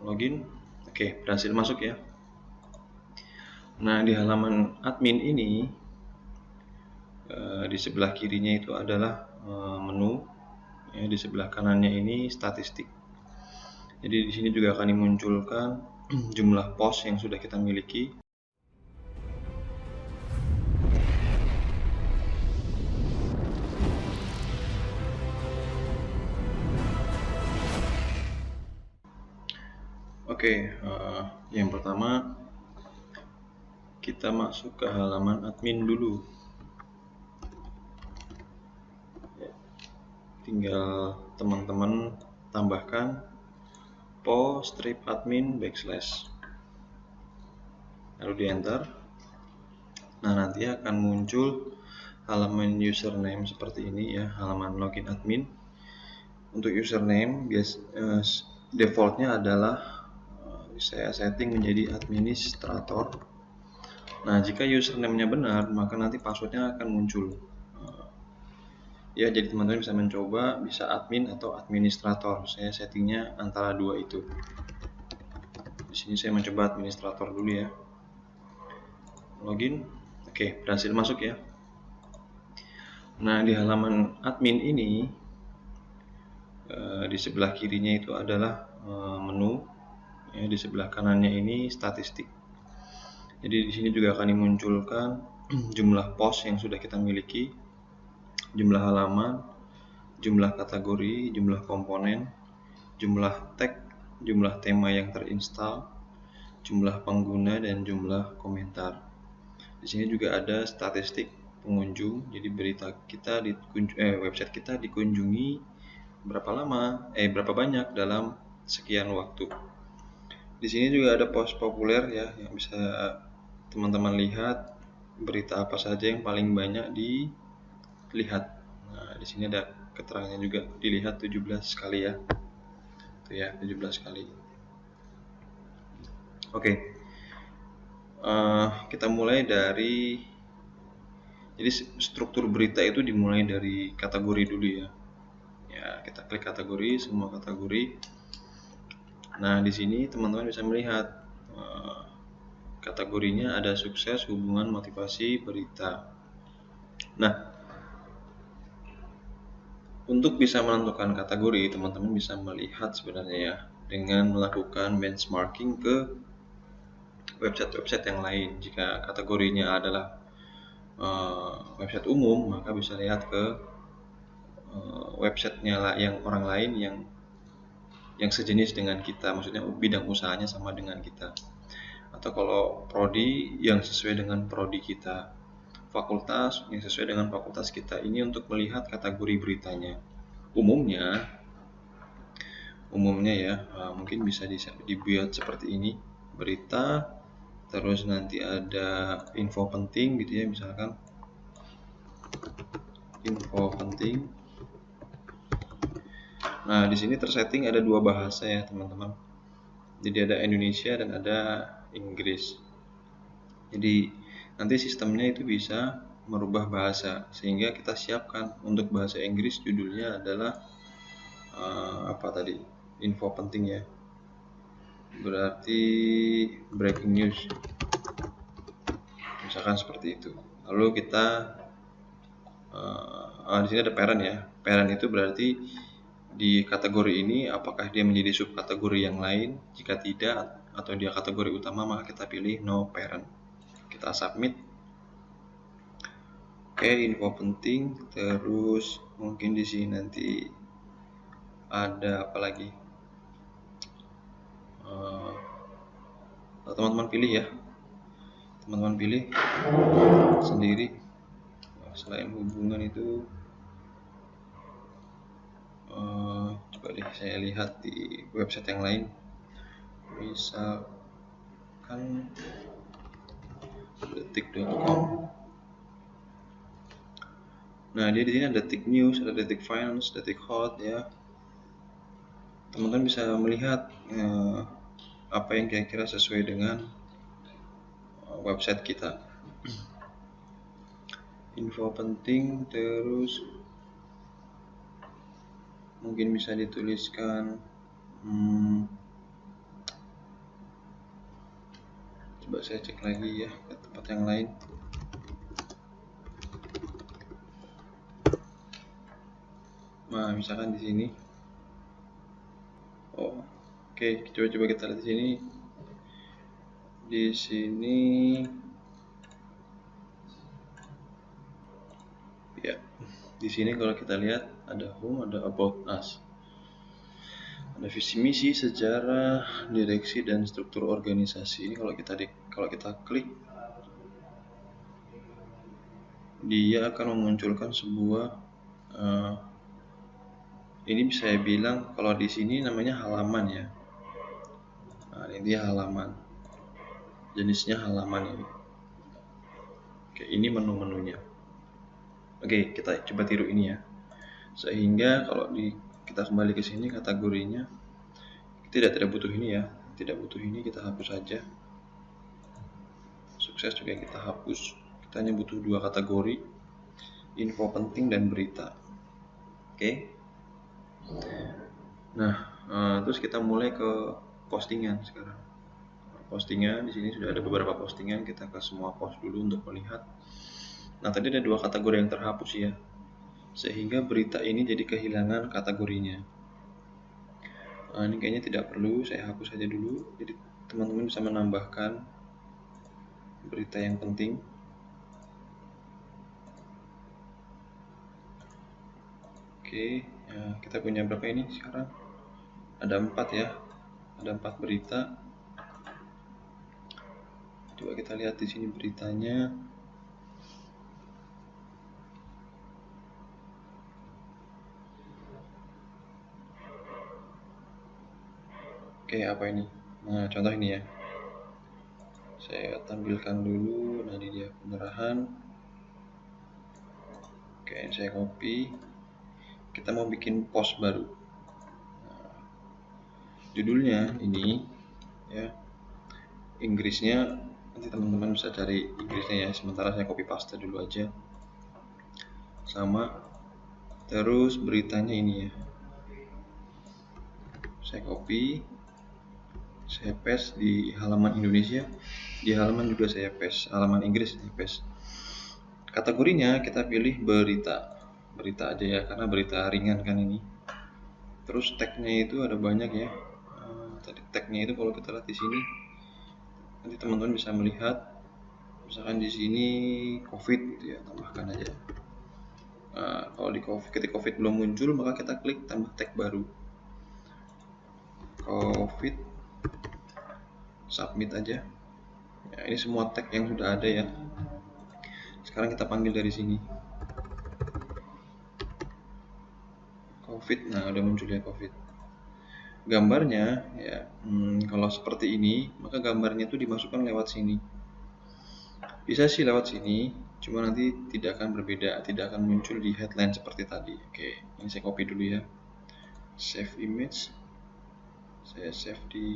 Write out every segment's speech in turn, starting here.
login. Oke, berhasil masuk ya. Nah, di halaman admin ini di sebelah kirinya itu adalah menu, ya, di sebelah kanannya ini statistik. Jadi di sini juga akan dimunculkan jumlah pos yang sudah kita miliki. Oke, yang pertama kita masuk ke halaman admin dulu. Tinggal teman-teman tambahkan post strip admin backslash, lalu di enter. Nah, nanti akan muncul halaman username seperti ini ya, halaman login admin. Untuk username defaultnya adalah saya setting menjadi administrator. Nah, jika username-nya benar, maka nanti passwordnya akan muncul. Ya, jadi teman-teman bisa mencoba, bisa admin atau administrator. Saya settingnya antara dua itu. Di sini saya mencoba administrator dulu ya. Login. Oke, berhasil masuk ya. Nah, di halaman admin ini di sebelah kirinya itu adalah menu, ya, di sebelah kanannya ini statistik. Jadi di sini juga akan dimunculkan jumlah pos yang sudah kita miliki, jumlah halaman, jumlah kategori, jumlah komponen, jumlah tag, jumlah tema yang terinstal, jumlah pengguna, dan jumlah komentar. Di sini juga ada statistik pengunjung. Jadi website kita dikunjungi berapa banyak dalam sekian waktu. Di sini juga ada post populer ya, yang bisa teman-teman lihat berita apa saja yang paling banyak dilihat. Nah, di sini ada keterangannya juga, dilihat 17 kali ya. Itu ya, 17 kali. Oke. Kita mulai dari, jadi struktur berita itu dimulai dari kategori dulu ya. Ya, kita klik kategori, semua kategori. Nah, di sini teman-teman bisa melihat kategorinya ada sukses, hubungan, motivasi, berita. Nah, untuk bisa menentukan kategori, teman-teman bisa melihat sebenarnya ya, dengan melakukan benchmarking ke website-website yang lain. Jika kategorinya adalah website umum, maka bisa lihat ke websitenya yang orang lain yang sejenis dengan kita, maksudnya bidang usahanya sama dengan kita. Atau kalau prodi, yang sesuai dengan prodi kita, fakultas yang sesuai dengan fakultas kita. Ini untuk melihat kategori beritanya. Umumnya ya, mungkin bisa dibuat seperti ini, berita, terus nanti ada info penting gitu ya, misalkan info penting. Nah, di sini tersetting ada dua bahasa ya teman-teman. Jadi ada Indonesia dan ada Inggris. Jadi nanti sistemnya itu bisa merubah bahasa, sehingga kita siapkan untuk bahasa Inggris judulnya adalah info penting ya, berarti breaking news, misalkan seperti itu. Lalu kita di sini ada parent ya. Parent itu berarti di kategori ini apakah dia menjadi subkategori yang lain. Jika tidak atau dia kategori utama, maka kita pilih no parent. Kita submit. Oke, info penting. Terus mungkin di sini nanti ada apa lagi? Teman-teman pilih ya. Teman-teman pilih sendiri. Selain hubungan itu, coba deh saya lihat di website yang lain. Misalkan detik.com. Nah, dia di sini ada detik news, ada detik finance, detik hot ya. Teman-teman bisa melihat apa yang kira-kira sesuai dengan website kita. Info penting, terus mungkin bisa dituliskan Coba saya cek lagi ya ke tempat yang lain. Nah, misalkan di sini. Oh, oke, coba kita lihat di sini. Di sini ya, di sini kalau kita lihat ada home, ada about us, ada visi misi, sejarah, direksi, dan struktur organisasi. Ini kalau kita klik, dia akan memunculkan sebuah ini bisa saya bilang kalau di sini namanya halaman ya. Nah, ini dia halaman, jenisnya halaman ini. Oke, ini menu-menunya. Oke, kita coba tiru ini ya. Sehingga kalau kita kembali ke sini kategorinya, tidak butuh ini ya, tidak butuh ini, kita hapus saja. Sukses juga kita hapus. Kita hanya butuh 2 kategori, info penting dan berita. Oke. Nah, terus kita mulai ke postingan sekarang. Postingan di sini sudah ada beberapa postingan, kita ke semua post dulu untuk melihat. Nah, tadi ada 2 kategori yang terhapus ya, sehingga berita ini jadi kehilangan kategorinya. Nah, ini kayaknya tidak perlu, saya hapus saja dulu. Jadi teman-teman bisa menambahkan berita yang penting. Oke, ya, kita punya berapa ini sekarang? Ada 4 ya, ada 4 berita. Coba kita lihat di sini beritanya. Oke, apa ini? Nah, contoh ini ya. Saya tampilkan dulu. Nah, ini dia penyerahan. Oke, saya copy. Kita mau bikin post baru. Nah, judulnya ini ya. Inggrisnya nanti teman-teman bisa cari Inggrisnya ya. Sementara saya copy paste dulu aja. Sama. Terus beritanya ini ya. Saya copy, saya paste di halaman Indonesia, di halaman juga saya paste, halaman Inggris saya paste. Kategorinya kita pilih berita aja ya, karena berita ringan kan ini. Terus tagnya itu ada banyak ya. Tadi tagnya itu kalau kita lihat di sini, nanti teman-teman bisa melihat, misalkan di sini COVID gitu ya, tambahkan aja. Kalau ketika COVID belum muncul, maka kita klik tambah tag baru. COVID, submit aja. Ya, ini semua tag yang sudah ada ya. Sekarang kita panggil dari sini. COVID, nah udah muncul ya COVID. Gambarnya ya, kalau seperti ini, maka gambarnya itu dimasukkan lewat sini. Bisa sih lewat sini, cuma nanti tidak akan berbeda, tidak akan muncul di headline seperti tadi. Oke, ini saya copy dulu ya. Save image. Saya save di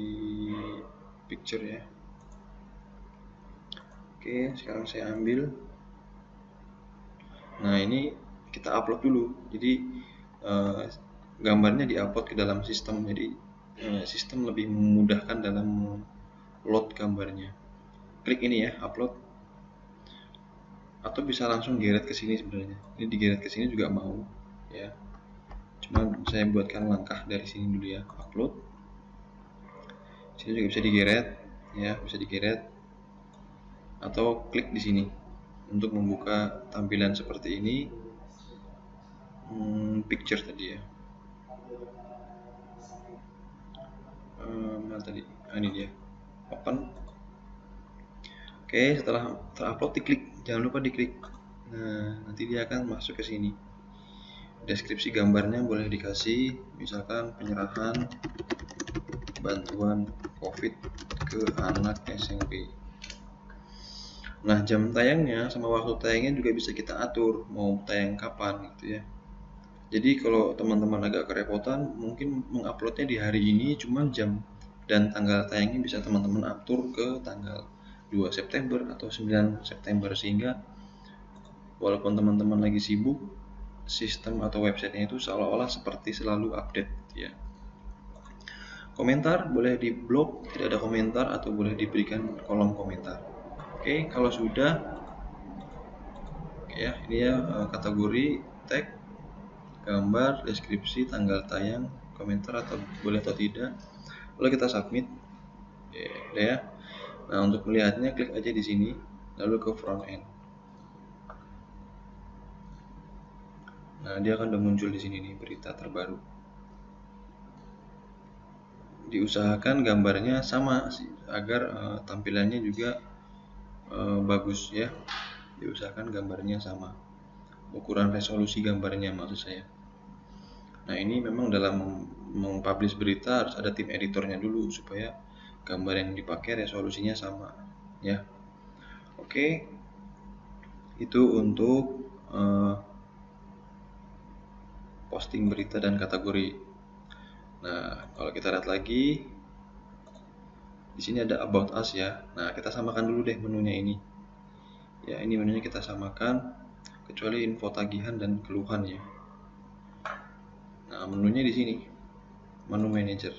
picture ya. Oke, sekarang saya ambil. Nah, ini kita upload dulu. Jadi gambarnya diupload ke dalam sistem. Jadi sistem lebih memudahkan dalam load gambarnya. Klik ini ya, upload. Atau bisa langsung geret ke sini sebenarnya. Ini digeret ke sini juga mau ya. Cuma saya buatkan langkah dari sini dulu ya, upload. Sini juga bisa digeret ya, bisa digeret. Atau klik di sini untuk membuka tampilan seperti ini. Picture tadi ya. Mana tadi? Ini dia. Open. Oke, setelah terupload diklik, jangan lupa diklik. Nah, nanti dia akan masuk ke sini. Deskripsi gambarnya boleh dikasih, misalkan penyerahan bantuan COVID ke anak SMP. Nah, jam tayangnya sama waktu tayangnya juga bisa kita atur, mau tayang kapan gitu ya. Jadi kalau teman-teman agak kerepotan, mungkin menguploadnya di hari ini, cuma jam dan tanggal tayangnya bisa teman-teman atur ke tanggal 2 September atau 9 September, sehingga walaupun teman-teman lagi sibuk, sistem atau websitenya itu seolah-olah seperti selalu update ya. Komentar boleh di blok, tidak ada komentar, atau boleh diberikan kolom komentar. Oke, kalau sudah, ya ini ya kategori, tag, gambar, deskripsi, tanggal tayang, komentar atau boleh atau tidak. Lalu kita submit. Oke, ya. Nah, untuk melihatnya klik aja di sini, lalu ke front end. Nah, dia akan udah muncul di sini nih, berita terbaru. Diusahakan gambarnya sama agar tampilannya juga bagus ya. Diusahakan gambarnya sama, ukuran resolusi gambarnya maksud saya. Nah, ini memang dalam mempublish berita harus ada tim editornya dulu supaya gambar yang dipakai resolusinya sama ya. Oke, itu untuk posting berita dan kategori. Nah, kalau kita lihat lagi di sini ada about us ya. Nah, kita samakan dulu deh menunya ini. Ya, ini menunya kita samakan kecuali info tagihan dan keluhan ya. Nah, menunya di sini. Menu manager.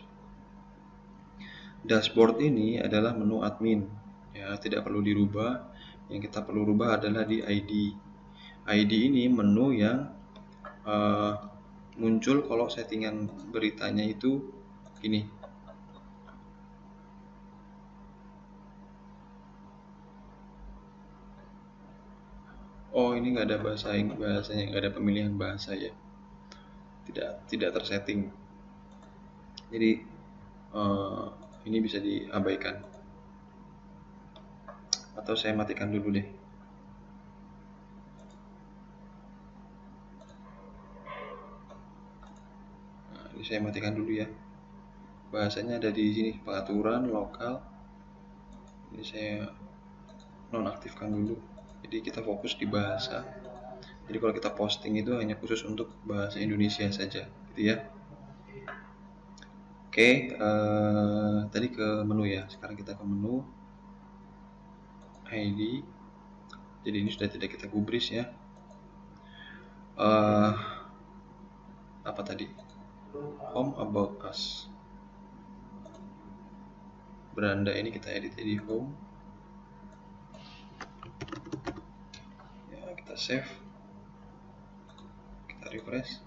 Dashboard ini adalah menu admin. Ya, tidak perlu dirubah. Yang kita perlu rubah adalah di ID. ID ini menu yang muncul kalau settingan beritanya itu gini. Oh, ini nggak ada bahasanya, nggak ada pemilihan bahasa ya. Tidak tersetting. Jadi ini bisa diabaikan. Atau saya matikan dulu deh. Nah, ini saya matikan dulu ya. Bahasanya ada di sini, pengaturan lokal. Ini saya nonaktifkan dulu. Jadi kita fokus di bahasa. Jadi kalau kita posting itu hanya khusus untuk bahasa Indonesia saja, gitu ya. Oke, tadi ke menu ya. Sekarang kita ke menu ID. Jadi ini sudah tidak kita gubris ya. Apa tadi? Home, about us. Beranda ini kita edit di home. Ya, kita save. Kita refresh.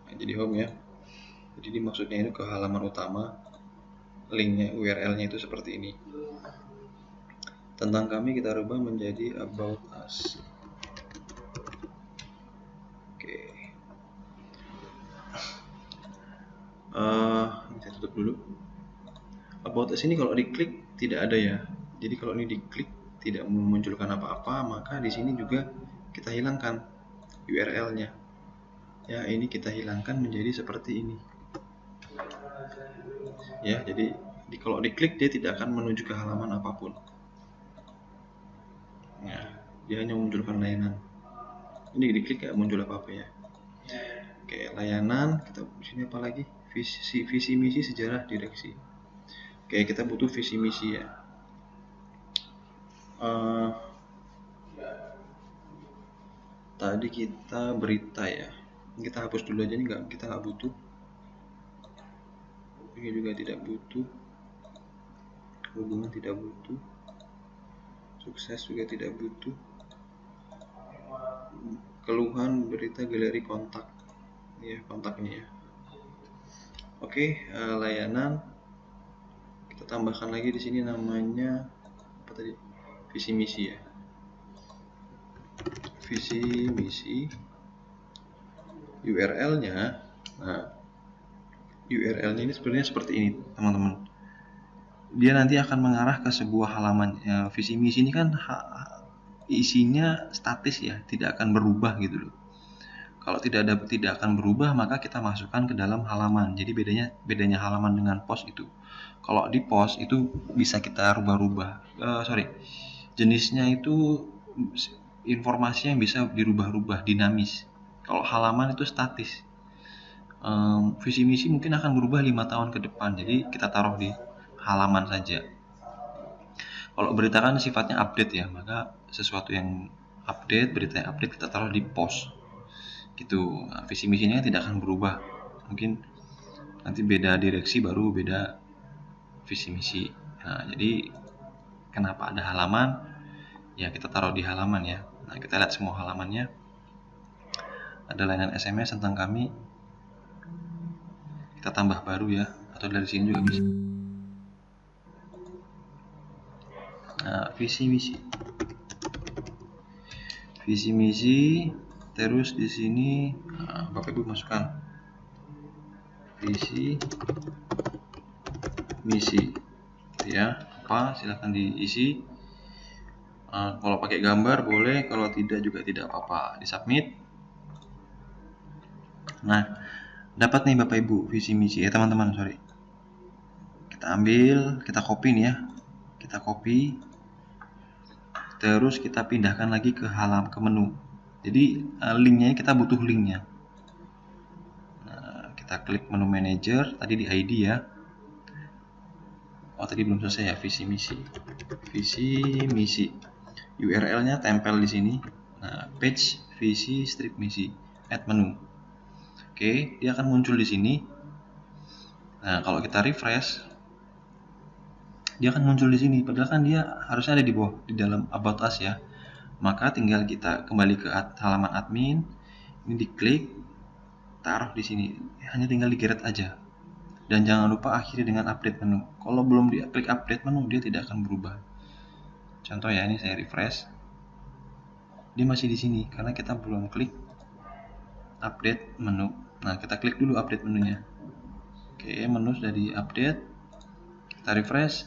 Nah, jadi home ya. Jadi maksudnya itu ke halaman utama. Linknya, URL-nya itu seperti ini. Tentang kami kita rubah menjadi about us. Oke. Saya tutup dulu. About us ini kalau diklik tidak ada ya. Jadi kalau ini diklik tidak memunculkan apa-apa, maka di sini juga kita hilangkan URL-nya. Ya, ini kita hilangkan menjadi seperti ini. Ya, jadi kalau diklik dia tidak akan menuju ke halaman apapun. Nah, dia hanya memunculkan layanan. Ini diklik nggak muncul apa-apa ya. Oke, layanan. Kita di sini apa lagi? Visi misi sejarah direksi. Oke, kita butuh visi misi ya. Tadi kita berita ya. Kita hapus dulu aja nih, kita nggak butuh. Ini juga tidak butuh. Hubungan tidak butuh. Sukses juga tidak butuh. Keluhan berita galeri kontak. Ya, kontak ini ya. Oke, layanan. Kita tambahkan lagi di sini namanya apa tadi? Visi misi ya. Visi misi. URL-nya. Nah, URL-nya ini sebenarnya seperti ini, teman-teman. Dia nanti akan mengarah ke sebuah halaman. Visi misi ini kan isinya statis ya, tidak akan berubah gitu loh. Kalau tidak akan berubah, maka kita masukkan ke dalam halaman. Jadi bedanya halaman dengan post itu. Kalau di post itu bisa kita rubah-rubah. Jenisnya itu informasi yang bisa dirubah-rubah, dinamis. Kalau halaman itu statis. Visi misi mungkin akan berubah 5 tahun ke depan. Jadi kita taruh di halaman saja. Kalau berita kan sifatnya update ya, maka sesuatu yang update, berita yang update kita taruh di post gitu. Nah, visi misinya tidak akan berubah. Mungkin nanti beda direksi baru beda visi misi. Nah, jadi kenapa ada halaman? Ya kita taruh di halaman ya. Nah, kita lihat semua halamannya. Ada layanan SMS tentang kami. Kita tambah baru ya, atau dari sini juga bisa. Nah, visi misi, terus di sini Bapak Ibu masukkan visi misi, ya apa? Silahkan diisi. Kalau pakai gambar boleh, kalau tidak juga tidak apa-apa. Di submit. Nah, dapat nih Bapak Ibu visi misi teman-teman, sorry. Kita ambil, kita copy nih ya. Kita copy. Terus kita pindahkan lagi ke menu. Jadi linknya kita butuh linknya. Nah, kita klik menu manager tadi di ID ya. Oh, tadi belum selesai ya visi misi. URL-nya tempel di sini. Nah, page visi strip misi, add menu. Oke, dia akan muncul di sini. Nah, kalau kita refresh, dia akan muncul di sini. Padahal kan dia harusnya ada di bawah, di dalam about us ya. Maka tinggal kita kembali ke halaman admin. Ini diklik, taruh di sini. Hanya tinggal digeret aja. Dan jangan lupa akhiri dengan update menu. Kalau belum diklik update menu, dia tidak akan berubah. Contoh ya, ini saya refresh. Dia masih di sini karena kita belum klik update menu. Nah, kita klik dulu update menunya. Oke, menu sudah di-update. Kita refresh.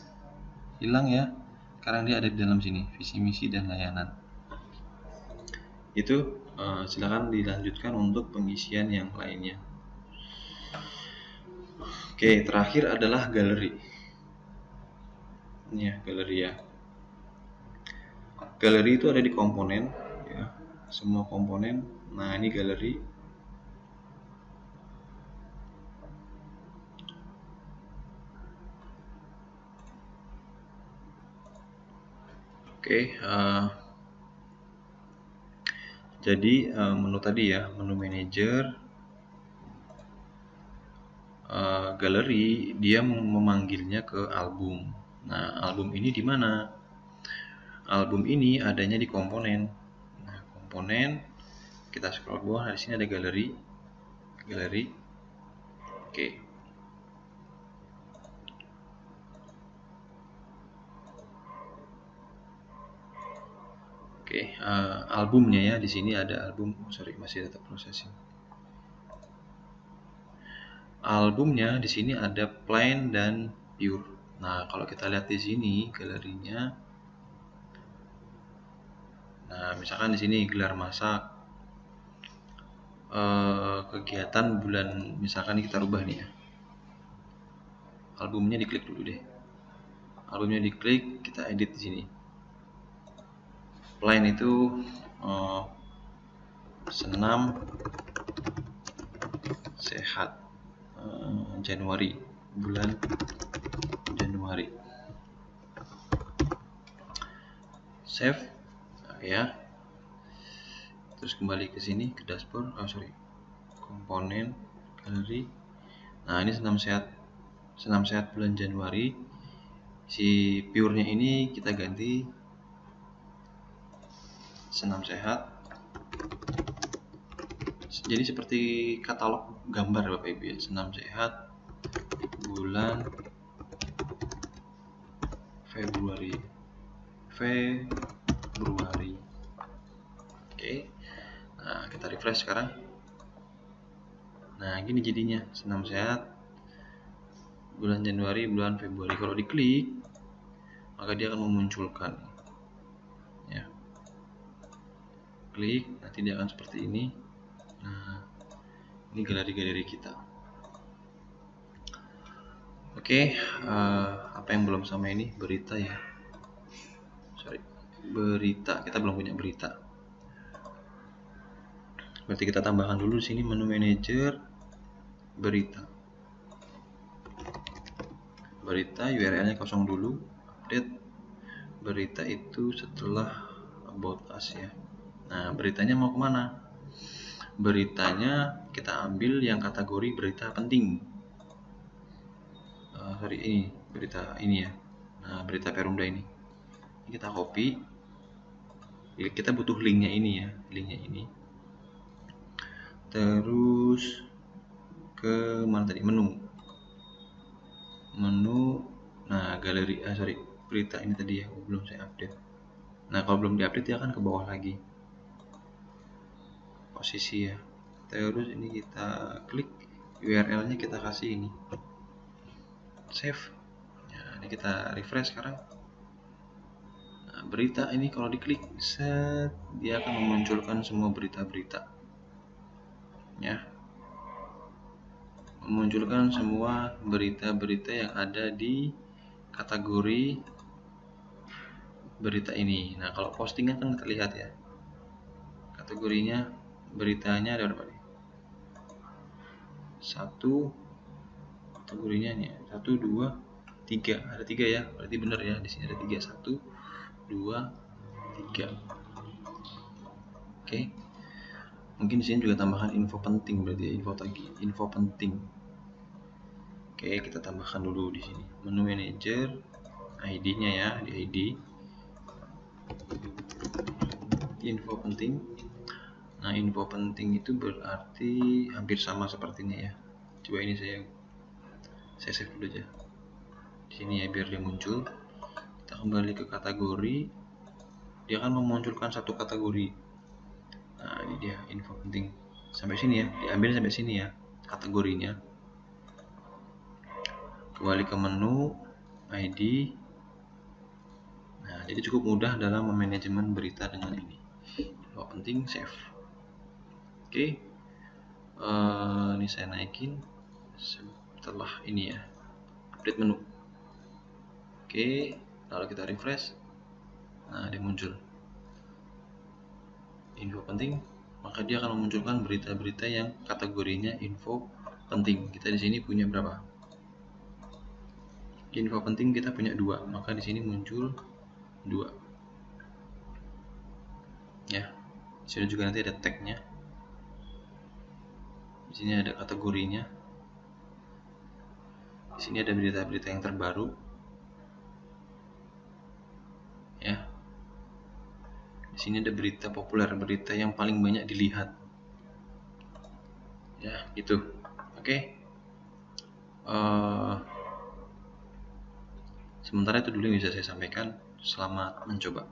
Hilang ya. Sekarang dia ada di dalam sini, visi misi dan layanan. Itu silakan dilanjutkan untuk pengisian yang lainnya. Oke, terakhir adalah galeri. Ini ya, galeri ya. Galeri itu ada di komponen ya, semua komponen. Nah, ini galeri. Oke, jadi menu tadi ya, menu manager, galeri, dia memanggilnya ke album. Nah, album ini di mana? Album ini adanya di komponen. Nah, komponen, kita scroll bawah, di sini ada galeri. Oke. Oke, albumnya ya, di sini ada album. Sorry, masih data processing. Albumnya di sini ada plain dan pure. Nah, kalau kita lihat di sini galerinya, nah misalkan di sini gelar masak, kegiatan bulan, misalkan kita rubah nih ya. Albumnya diklik dulu deh. Albumnya diklik, kita edit di sini. Plain itu senam sehat Januari, bulan Januari. Save ya. Terus kembali ke sini ke dashboard. Komponen galeri. Nah, ini senam sehat bulan Januari. Si pure-nya ini kita ganti senam sehat. Jadi seperti katalog gambar Bapak Ibu ya, senam sehat bulan Februari. Oke. Nah, kita refresh sekarang. Nah, gini jadinya, senam sehat bulan Januari, bulan Februari. Kalau diklik, maka dia akan memunculkan ya. Klik, nanti dia akan seperti ini. Nah, ini galeri-galeri kita. Oke, apa yang belum sama ini? Berita ya. Berita, kita belum punya berita. Berarti kita tambahkan dulu di sini menu manager berita. Berita URL-nya kosong dulu. Update berita itu setelah about us ya. Nah, beritanya mau kemana? Beritanya kita ambil yang kategori berita penting. sorry, ini berita ini ya. Nah, berita Perumda ini kita copy. Kita butuh linknya ini ya, linknya ini. Terus ke mana tadi, menu. Nah, galeri, sorry, berita ini tadi ya, belum saya update. Nah, kalau belum diupdate dia akan ke bawah lagi posisi ya. Terus ini kita klik URL-nya, kita kasih ini save. Nah, ini kita refresh sekarang. Nah, berita ini kalau diklik set, dia akan memunculkan semua berita-berita ya, memunculkan semua berita-berita yang ada di kategori berita ini. Nah, kalau postingan kan terlihat ya kategorinya, beritanya ada berapa nih? Satu, kategorinya nih 1, 2, 3, ada 3 ya, berarti benar ya, di sini ada 3, 1, 2, 3. Oke, mungkin di sini juga tambahkan info penting, berarti ya, info penting. Oke, kita tambahkan dulu di sini menu manager, ID-nya ya, di ID info penting. Nah, info penting itu berarti hampir sama sepertinya ya. Coba ini saya save dulu aja di sini ya, biar dia muncul. Kita kembali ke kategori, dia akan memunculkan satu kategori. Nah, ini dia info penting. Sampai sini ya, diambil sampai sini ya kategorinya. Kembali ke menu ID. Nah, jadi cukup mudah dalam memanajemen berita dengan ini. Info penting, save. Oke, ini saya naikin setelah ini ya, update menu. Oke, lalu kita refresh. Nah, dia muncul info penting, maka dia akan memunculkan berita-berita yang kategorinya info penting. Kita di sini punya berapa? Info penting kita punya 2, maka di sini muncul 2. Ya, di sini juga nanti ada tagnya. Di sini ada kategorinya. Di sini ada berita-berita yang terbaru. Ya. Di sini ada berita populer, berita yang paling banyak dilihat. Ya, gitu. Oke. Sementara itu dulu yang bisa saya sampaikan. Selamat mencoba.